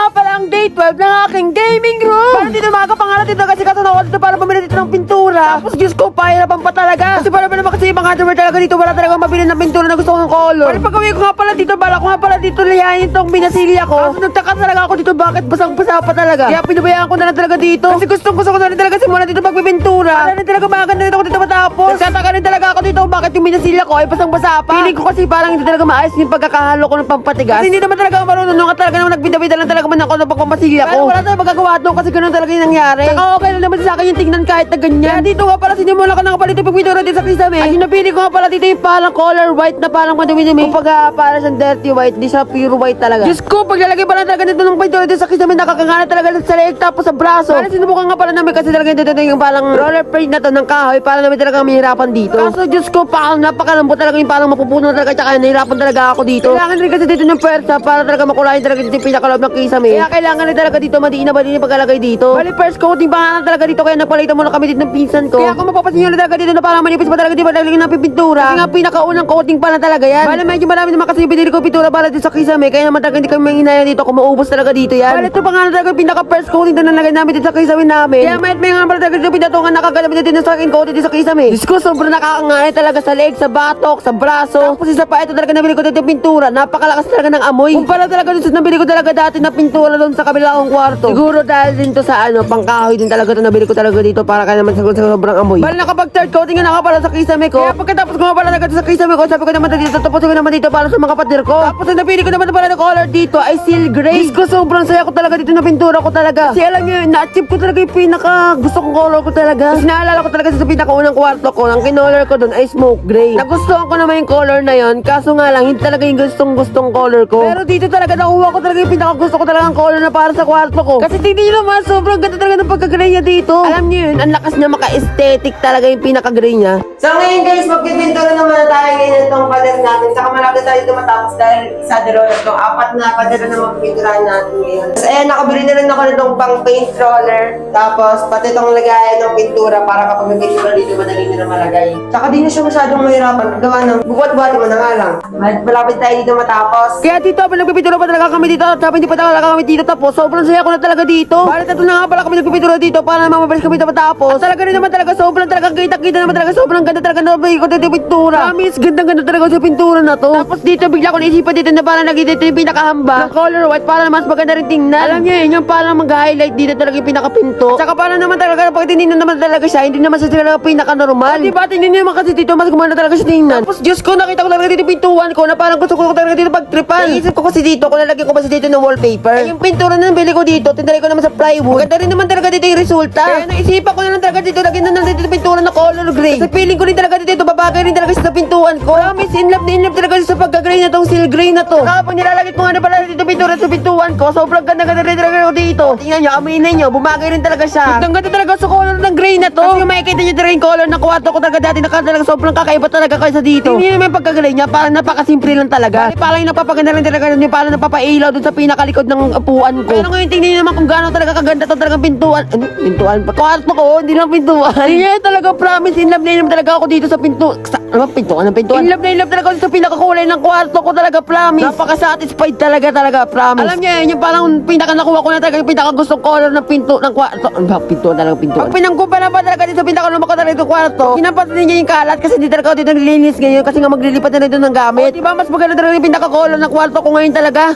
nga pala ang day 12 ng aking gaming room. Parang dito pangalan dito kasi katanawa dito para bumili dito ng pintura. Tapos Diyos ko, pahirapan pa talaga. Kasi para ba naman kasi yung mga hardware talaga dito, wala talaga mabili ng pintura na gusto kong color. Pero pagkawin ko nga pala dito, bala ko nga pala dito lihayin itong binasilya ko. Tapos nagtaka talaga ako dito, bakit basang-basa pa talaga. Kaya pinabayaan ko na lang talaga dito. Kasi gusto ko na rin talaga simulan dito pagpipintura. Para rin talaga maganda dito ako dito matapos. Nagtataka rin talaga ako dito, bakit yung binasilya ko ay basang-basa pa. Feeling ko kasi parang hindi talaga maayos yung pagkakahalo ko ng pampatigas. Kasi hindi naman talaga marunong nung talaga naman nagbida-bida lang talaga man ako ng pagpapasilya ko. Pero wala tayong magagawa doon kasi ganun talaga yung nangyari. Saka okay lang naman sa akin yung tingnan kahit na ganyan. Kaya dito nga pala sinimula ko na nga pala dito pagpintura dito sa kisame. Ay napili ko nga pala dito yung parang color white na parang madumi-dumi. Kumbaga parang siyang dirty white, di siya pure white talaga. Diyos ko, paglalagay pala talaga dito ng pintura dito sa kisame, nakakangana talaga sa leeg tapos sa braso. Parang sinubukan nga pala namin kasi talaga dito yung parang roller paint na to ng kahoy para namin talaga mahirapan dito. Kaso Diyos ko, parang napakalambot talaga yung parang mapupuno talaga tsaka nahirapan talaga ako dito. Kailangan rin kasi dito ng pwersa para talaga makulayin talaga dito yung pinakaloob ng kisame. Kaya kailangan rin talaga dito madiin na pagkalagay dito. Bali first coating pa nga talaga dito kaya napalitan muna kami dito ng pinsan ko. Kaya kung mapapansin nyo na talaga dito na parang manipis pa talaga di ba talaga ng pintura. Kasi nga pinakaunang coating pa na talaga yan. Bali medyo marami naman kasi yung binili ko pintura para dito sa kisame. Kaya naman talaga hindi kami manginaya dito kung maubos talaga dito yan. Bali ito pa nga talaga yung pinaka first coating na nalagay namin dito sa kisame namin. Kaya may nga pala talaga dito pinatungan nakagalap dito sa akin coating dito sa kisame. Diyos ko, sobrang nakakangay talaga sa leg, sa batok, sa braso. Tapos isa pa ito talaga nabili ko dito yung pintura. Napakalakas talaga ng amoy. Kumpara talaga dito sa nabili ko talaga dati na pintura doon sa kabilang kwarto. Siguro dahil din to sa pangkahoy din talaga to nabili ko talaga dito para kaya naman sa sobrang amoy. Bali nakapag third coating na pala sa kisame ko. Kaya pagkatapos ko nga pala talaga sa kisame ko, sabi ko naman dito, tapos ko naman dito para sa mga kapatid ko. Tapos ang napili ko naman pala na color dito ay seal gray. Diyos ko, sobrang saya ko talaga dito na pintura ko talaga. Kasi alam nyo, na-achieve ko talaga yung pinaka gusto kong color ko talaga. Kasi naalala ko talaga sa pinakaunang kwarto ko, ang kinolor ko doon ay smoke gray. Nagustuhan ko naman yung color na yon, kaso nga lang, hindi talaga yung gustong color ko. Pero dito talaga nakuha ko talaga yung pinaka gusto ko talaga ang color na para sa kwarto ko. Kasi tingnan nyo naman, sobrang ganda talaga ng pagka-gray niya dito. Alam nyo yun, ang lakas niya maka-aesthetic talaga yung pinaka-gray niya. So ngayon guys, magpipintura naman na tayo ngayon itong pader natin. Saka malapit tayo dito matapos dahil isa roller itong apat na pader na magpipinturahan natin ngayon. So ayan, nakabili na rin ako nitong pang paint roller. Tapos pati itong lagayan ng pintura para kapag may pintura dito madali na malagay. Saka di na siya masyadong mahirapan. Gawa ng buwat-buwati mo na nga lang. Malapit tayo dito matapos. Kaya dito, pag nagpipintura pa talaga kami dito, sabi hindi pa talaga kami dito tapos. Sobrang saya ko na talaga dito. Balit ito na nga pala kami nagpipintura dito para naman mabilis kami dito matapos. At talaga rin naman talaga sobrang talaga kita naman talaga sobrang ganda talaga na ko dito yung pintura. Promise, ganda talaga sa pintura na to. Tapos dito bigla ko naisipan dito na parang naging dito yung pinakahamba ng color white para mas maganda rin tingnan. Alam niyo yun, yung parang mag-highlight dito talaga yung pinakapinto. At saka parang naman talaga pag tinignan naman talaga siya, hindi naman siya talaga pinaka-normal. Diba, tingnan niyo naman kasi dito mas gumanda talaga siya tingnan. Tapos Diyos ko, nakita ko talaga dito yung pintuan ko na parang gusto ko talaga dito pagtripan. Naisip ko kasi dito, kung nalagyan ko pa dito ng wallpaper. Ay, yung pintura na nabili ko dito, tinalay ko naman sa plywood. Maganda rin naman talaga dito yung resulta. Kaya naisipan ko na lang talaga dito, lagyan na dito yung pintura na color gray. Kasi feeling ko rin talaga dito, babagay rin talaga sa pintuan ko. Promise, in love talaga sa pagka-gray na tong seal gray na to. Saka pag nilalagay ko nga na pala dito pintura sa pintuan ko, sobrang ganda rin talaga dito. Tingnan nyo, aminin nyo, bumagay rin talaga siya. Ang ganda talaga sa color ng gray na to. Kasi yung makikita nyo talaga yung color ng kwarto ko talaga dati, talaga sobrang kakaiba talaga kaysa dito. Tingnan nyo yung pagka-gray niya, parang napakasimple lang talaga. Parang yung napapaganda rin talaga yung parang napapailaw dun sa pinakalikod ng upuan ko. Pero ngayon tingnan nyo naman kung gaano talaga kaganda to talagang pintuan. Ano? Pintuan pa? Kwarto ko, hindi lang pintuan. Tingnan talaga, promise, in love na talaga ako dito sa pintuan. Ano ba pintuan? In love na talaga ako sa pinakakulay ng kwarto ko talaga, promise. Napaka-satisfied talaga, promise. Alam niyo yun, yung parang pinaka nakuha ko na talaga yung pinaka gustong color ng pinto ng kwarto. Ano ba? Pintuan talaga, pintuan. Pag pinangkumpara pa talaga dito sa pinaka lumako talaga yung kwarto, pinapatin niya yung kalat kasi hindi talaga ako dito nililinis ngayon kasi nga maglilipat na rin doon ng gamit. O, diba mas maganda talaga yung pinaka color ng kwarto ko ngayon talaga.